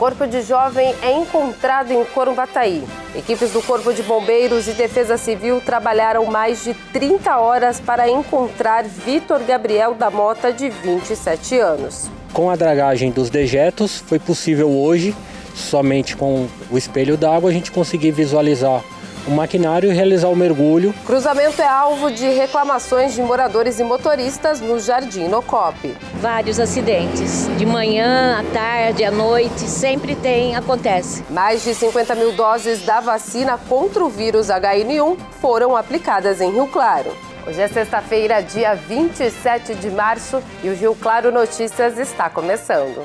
Corpo de jovem é encontrado em Corumbataí. Equipes do Corpo de Bombeiros e Defesa Civil trabalharam mais de 30 horas para encontrar Vitor Gabriel da Mota, de 27 anos. Com a dragagem dos dejetos, foi possível hoje, somente com o espelho d'água, a gente conseguir visualizar o maquinário e realizar o mergulho. Cruzamento é alvo de reclamações de moradores e motoristas no Jardim Inocop. Vários acidentes, de manhã, à tarde, à noite, sempre acontece. Mais de 50 mil doses da vacina contra o vírus H1N1 foram aplicadas em Rio Claro. Hoje é sexta-feira, dia 27 de março, e o Rio Claro Notícias está começando.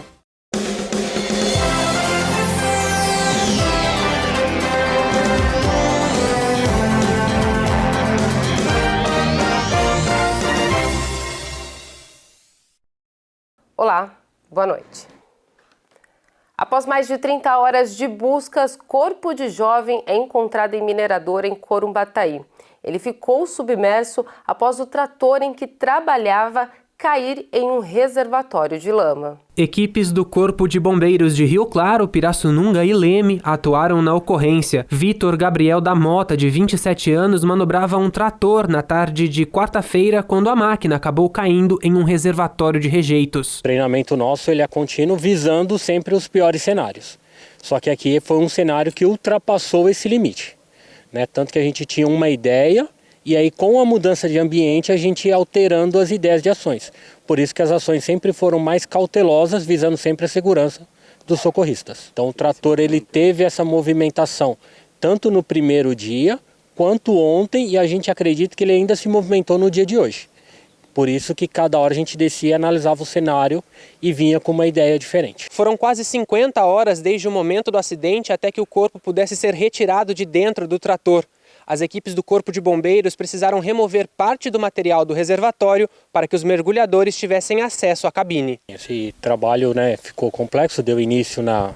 Olá, boa noite. Após mais de 30 horas de buscas, corpo de jovem é encontrado em mineradora em Corumbataí. Ele ficou submerso após o trator em que trabalhava cair em um reservatório de lama. Equipes do Corpo de Bombeiros de Rio Claro, Pirassununga e Leme atuaram na ocorrência. Vitor Gabriel da Mota, de 27 anos, manobrava um trator na tarde de quarta-feira quando a máquina acabou caindo em um reservatório de rejeitos. O treinamento nosso ele é contínuo, visando sempre os piores cenários. Só que aqui foi um cenário que ultrapassou esse limite, né? Tanto que a gente tinha uma ideia, e aí, com a mudança de ambiente, a gente ia alterando as ideias de ações. Por isso que as ações sempre foram mais cautelosas, visando sempre a segurança dos socorristas. Então, o trator ele teve essa movimentação, tanto no primeiro dia, quanto ontem, e a gente acredita que ele ainda se movimentou no dia de hoje. Por isso que cada hora a gente descia, analisava o cenário e vinha com uma ideia diferente. Foram quase 50 horas desde o momento do acidente até que o corpo pudesse ser retirado de dentro do trator. As equipes do Corpo de Bombeiros precisaram remover parte do material do reservatório para que os mergulhadores tivessem acesso à cabine. Esse trabalho, ficou complexo, deu início na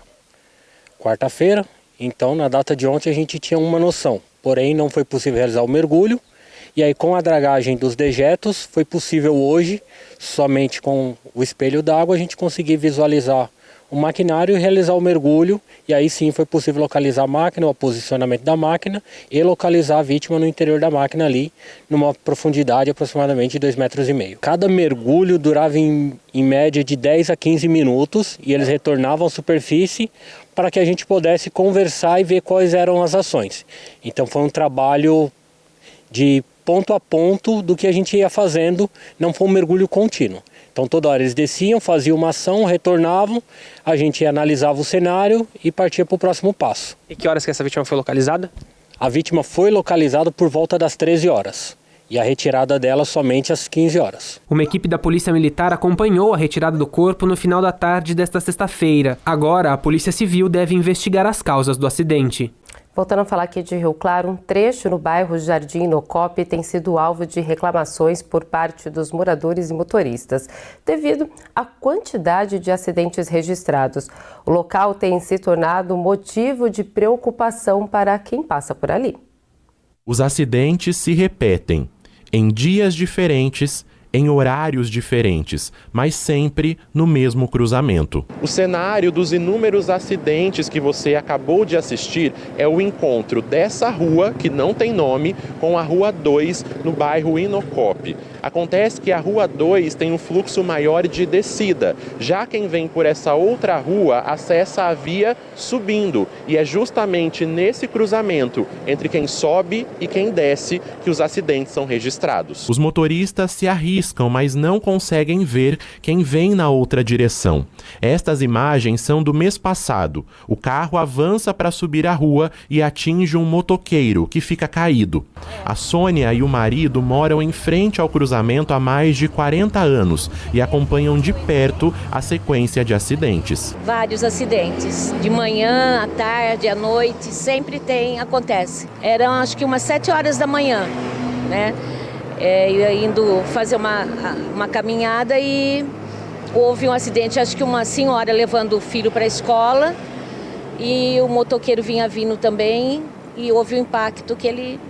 quarta-feira, então na data de ontem a gente tinha uma noção. Porém, não foi possível realizar o mergulho, e aí com a dragagem dos dejetos, foi possível hoje, somente com o espelho d'água, a gente conseguir visualizar o maquinário e realizar o mergulho, e aí sim foi possível localizar a máquina, o posicionamento da máquina e localizar a vítima no interior da máquina ali, numa profundidade aproximadamente de 2,5 metros. Cada mergulho durava em média de 10 a 15 minutos e eles retornavam à superfície para que a gente pudesse conversar e ver quais eram as ações. Então foi um trabalho de ponto a ponto do que a gente ia fazendo, não foi um mergulho contínuo. Então toda hora eles desciam, faziam uma ação, retornavam, a gente analisava o cenário e partia para o próximo passo. E que horas que essa vítima foi localizada? A vítima foi localizada por volta das 13 horas e a retirada dela somente às 15 horas. Uma equipe da Polícia Militar acompanhou a retirada do corpo no final da tarde desta sexta-feira. Agora, a Polícia Civil deve investigar as causas do acidente. Voltando a falar aqui de Rio Claro, um trecho no bairro Jardim Inocop tem sido alvo de reclamações por parte dos moradores e motoristas, devido à quantidade de acidentes registrados. O local tem se tornado motivo de preocupação para quem passa por ali. Os acidentes se repetem em dias diferentes, em horários diferentes, mas sempre no mesmo cruzamento. O cenário dos inúmeros acidentes que você acabou de assistir é o encontro dessa rua, que não tem nome, com a Rua 2, no bairro Inocop. Acontece que a Rua 2 tem um fluxo maior de descida. Já quem vem por essa outra rua acessa a via subindo. E é justamente nesse cruzamento, entre quem sobe e quem desce, que os acidentes são registrados. Os motoristas se arriscam, mas não conseguem ver quem vem na outra direção. Estas imagens são do mês passado. O carro avança para subir a rua e atinge um motoqueiro, que fica caído. A Sônia e o marido moram em frente ao cruzamento há mais de 40 anos e acompanham de perto a sequência de acidentes. Vários acidentes, de manhã, à tarde, à noite, sempre acontece. Eram acho que umas 7 horas da manhã, né? Indo fazer uma caminhada e houve um acidente, acho que uma senhora levando o filho para a escola e o motoqueiro vinha vindo também e houve um impacto que ele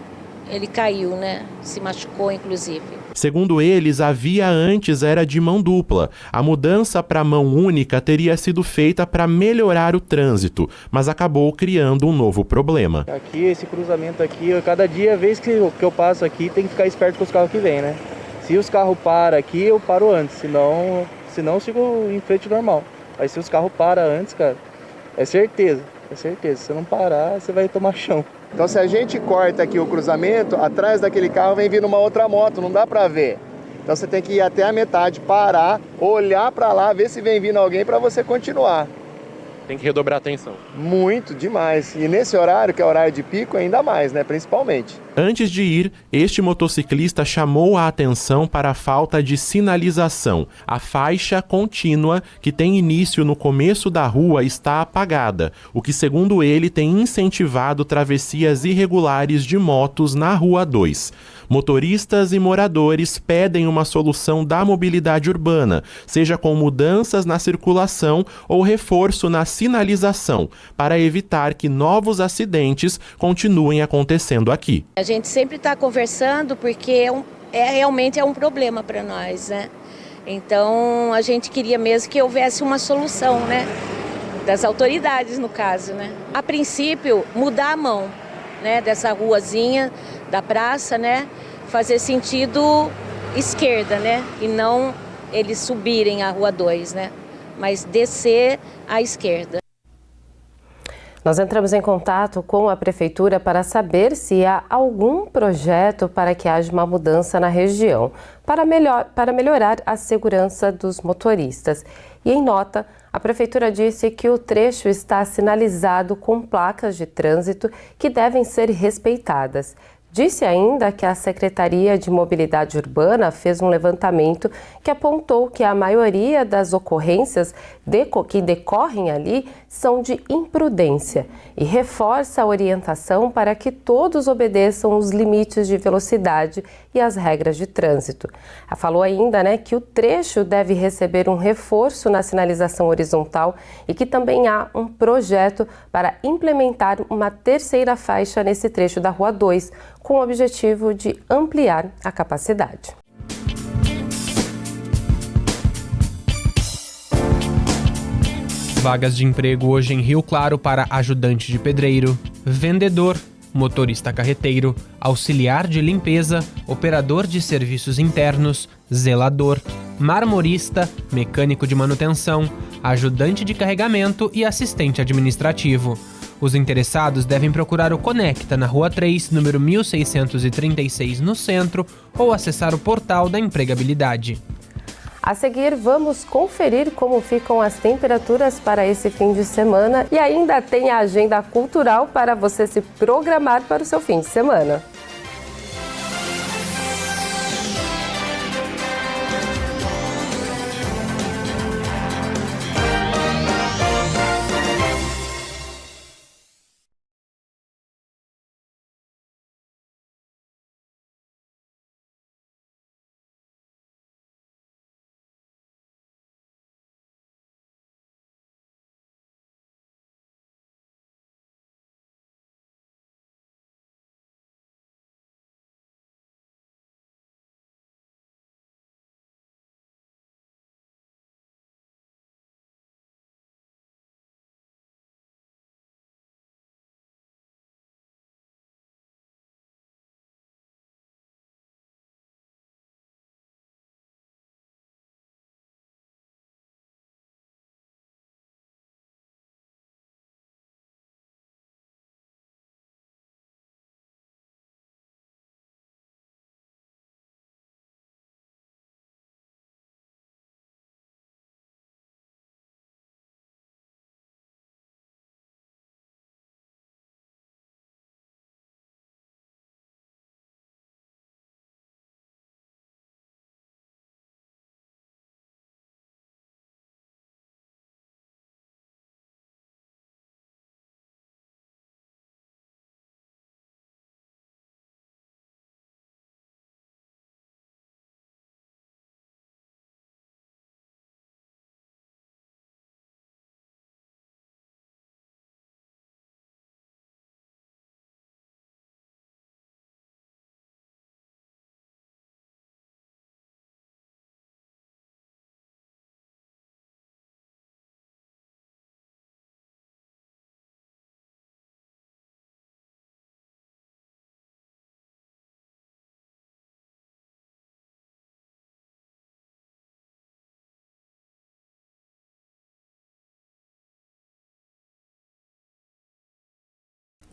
caiu, né? Se machucou inclusive. Segundo eles, a via antes era de mão dupla. A mudança para mão única teria sido feita para melhorar o trânsito, mas acabou criando um novo problema. Aqui, esse cruzamento aqui, cada dia, vez que eu passo aqui, tem que ficar esperto com os carros que vêm, né? Se os carros param aqui, eu paro antes, senão eu sigo em frente normal. Aí se os carros param antes, cara, é certeza. Se você não parar, você vai tomar chão. Então se a gente corta aqui o cruzamento, atrás daquele carro vem vindo uma outra moto, não dá pra ver. Então você tem que ir até a metade, parar, olhar pra lá, ver se vem vindo alguém pra você continuar. Tem que redobrar a atenção. Muito, demais. E nesse horário, que é horário de pico, ainda mais, né? Principalmente. Antes de ir, este motociclista chamou a atenção para a falta de sinalização. A faixa contínua, que tem início no começo da rua, está apagada, o que, segundo ele, tem incentivado travessias irregulares de motos na Rua 2. Motoristas e moradores pedem uma solução da mobilidade urbana, seja com mudanças na circulação ou reforço na sinalização, para evitar que novos acidentes continuem acontecendo aqui. A gente sempre está conversando porque realmente é um problema para nós, né? Então a gente queria mesmo que houvesse uma solução, né? Das autoridades, no caso, né? A princípio, mudar a mão, né? Dessa ruazinha, da praça, né? Fazer sentido esquerda, né? E não eles subirem a Rua 2, né? Mas descer à esquerda. Nós entramos em contato com a Prefeitura para saber se há algum projeto para que haja uma mudança na região, para melhorar a segurança dos motoristas. E em nota, a Prefeitura disse que o trecho está sinalizado com placas de trânsito que devem ser respeitadas. Disse ainda que a Secretaria de Mobilidade Urbana fez um levantamento que apontou que a maioria das ocorrências que decorrem ali são de imprudência e reforça a orientação para que todos obedeçam os limites de velocidade e as regras de trânsito. Ela falou ainda, que o trecho deve receber um reforço na sinalização horizontal e que também há um projeto para implementar uma terceira faixa nesse trecho da Rua 2, com o objetivo de ampliar a capacidade. Vagas de emprego hoje em Rio Claro para ajudante de pedreiro, vendedor, motorista carreteiro, auxiliar de limpeza, operador de serviços internos, zelador, marmorista, mecânico de manutenção, ajudante de carregamento e assistente administrativo. Os interessados devem procurar o Conecta na Rua 3, número 1636, no centro, ou acessar o portal da empregabilidade. A seguir, vamos conferir como ficam as temperaturas para esse fim de semana e ainda tem a agenda cultural para você se programar para o seu fim de semana.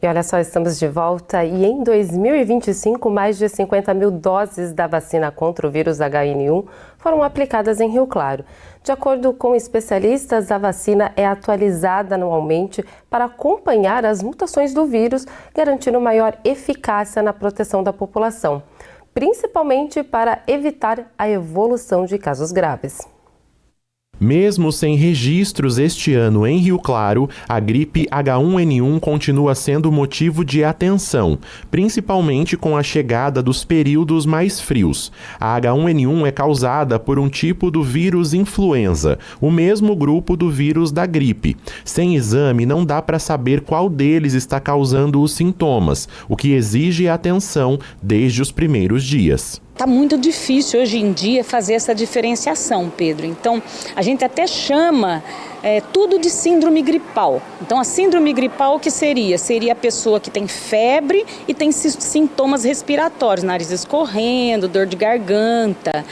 E olha só, estamos de volta e em 2025, mais de 50 mil doses da vacina contra o vírus H1N1 foram aplicadas em Rio Claro. De acordo com especialistas, a vacina é atualizada anualmente para acompanhar as mutações do vírus, garantindo maior eficácia na proteção da população, principalmente para evitar a evolução de casos graves. Mesmo sem registros este ano em Rio Claro, a gripe H1N1 continua sendo motivo de atenção, principalmente com a chegada dos períodos mais frios. A H1N1 é causada por um tipo do vírus influenza, o mesmo grupo do vírus da gripe. Sem exame, não dá para saber qual deles está causando os sintomas, o que exige atenção desde os primeiros dias. Está muito difícil hoje em dia fazer essa diferenciação, Pedro. Então, a gente até chama tudo de síndrome gripal. Então, a síndrome gripal, o que seria? Seria a pessoa que tem febre e tem sintomas respiratórios, nariz escorrendo, dor de garganta.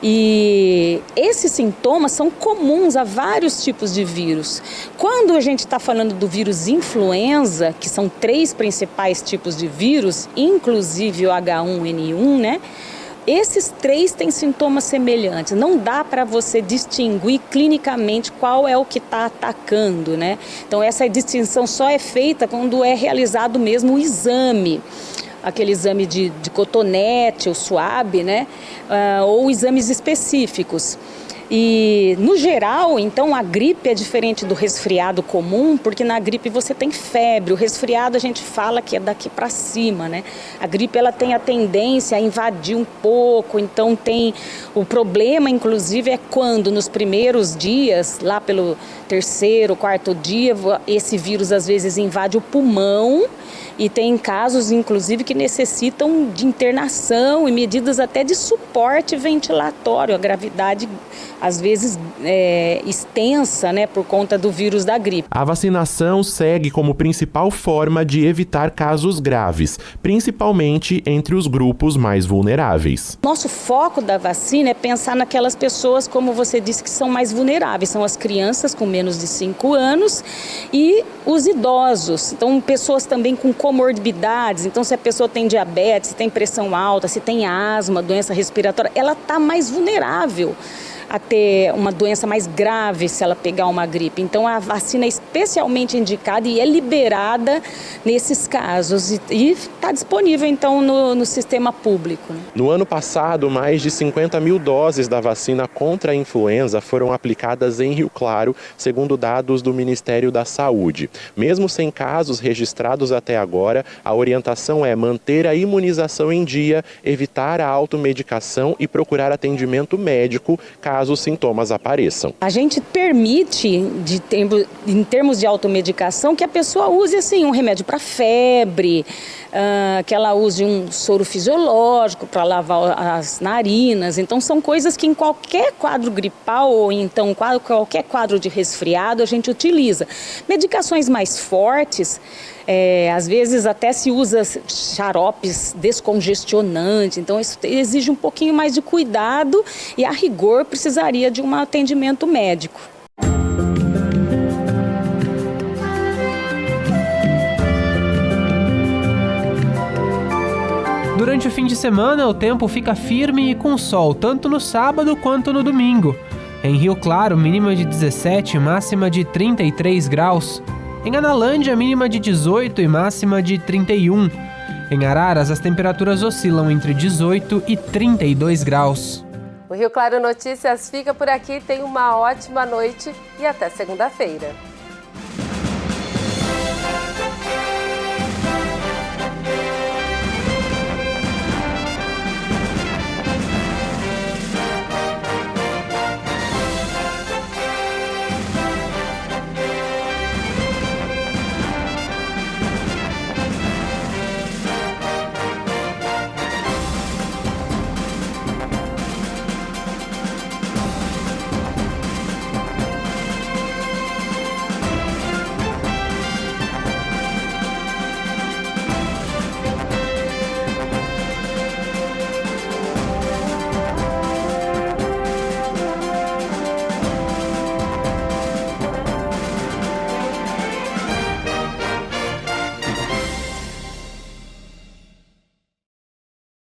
E esses sintomas são comuns a vários tipos de vírus. Quando a gente está falando do vírus influenza, que são 3 principais tipos de vírus, inclusive o H1N1, né? Esses 3 têm sintomas semelhantes. Não dá para você distinguir clinicamente qual é o que está atacando, né? Então, essa distinção só é feita quando é realizado mesmo o exame. Aquele exame de cotonete ou suave, né? Ou exames específicos. E, no geral, então, a gripe é diferente do resfriado comum, porque na gripe você tem febre. O resfriado a gente fala que é daqui para cima, né? A gripe, ela tem a tendência a invadir um pouco, então tem... O problema, inclusive, é quando nos primeiros dias, lá pelo 3º, 4º dia, esse vírus às vezes invade o pulmão. E tem casos, inclusive, que necessitam de internação e medidas até de suporte ventilatório. A gravidade, às vezes, extensa, né, por conta do vírus da gripe. A vacinação segue como principal forma de evitar casos graves, principalmente entre os grupos mais vulneráveis. Nosso foco da vacina é pensar naquelas pessoas, como você disse, que são mais vulneráveis. São as crianças com menos de 5 anos e os idosos. Então, pessoas também com comorbidades, então se a pessoa tem diabetes, se tem pressão alta, se tem asma, doença respiratória, ela está mais vulnerável a ter uma doença mais grave se ela pegar uma gripe. Então a vacina é especialmente indicada e é liberada nesses casos e está disponível então no sistema público, né? No ano passado, mais de 50 mil doses da vacina contra a influenza foram aplicadas em Rio Claro, segundo dados do Ministério da Saúde. Mesmo sem casos registrados até agora, a orientação é manter a imunização em dia, evitar a automedicação e procurar atendimento médico caso os sintomas apareçam. A gente permite, em termos de automedicação, que a pessoa use assim, um remédio para febre, que ela use um soro fisiológico para lavar as narinas. Então, são coisas que em qualquer quadro gripal ou então qualquer quadro de resfriado a gente utiliza. Medicações mais fortes, às vezes até se usa xaropes descongestionantes, então isso exige um pouquinho mais de cuidado e a rigor precisaria de um atendimento médico. Durante o fim de semana, o tempo fica firme e com sol, tanto no sábado quanto no domingo. Em Rio Claro, mínima de 17 e máxima de 33 graus. Em Analândia, mínima de 18 e máxima de 31. Em Araras, as temperaturas oscilam entre 18 e 32 graus. O Rio Claro Notícias fica por aqui. Tenha uma ótima noite e até segunda-feira.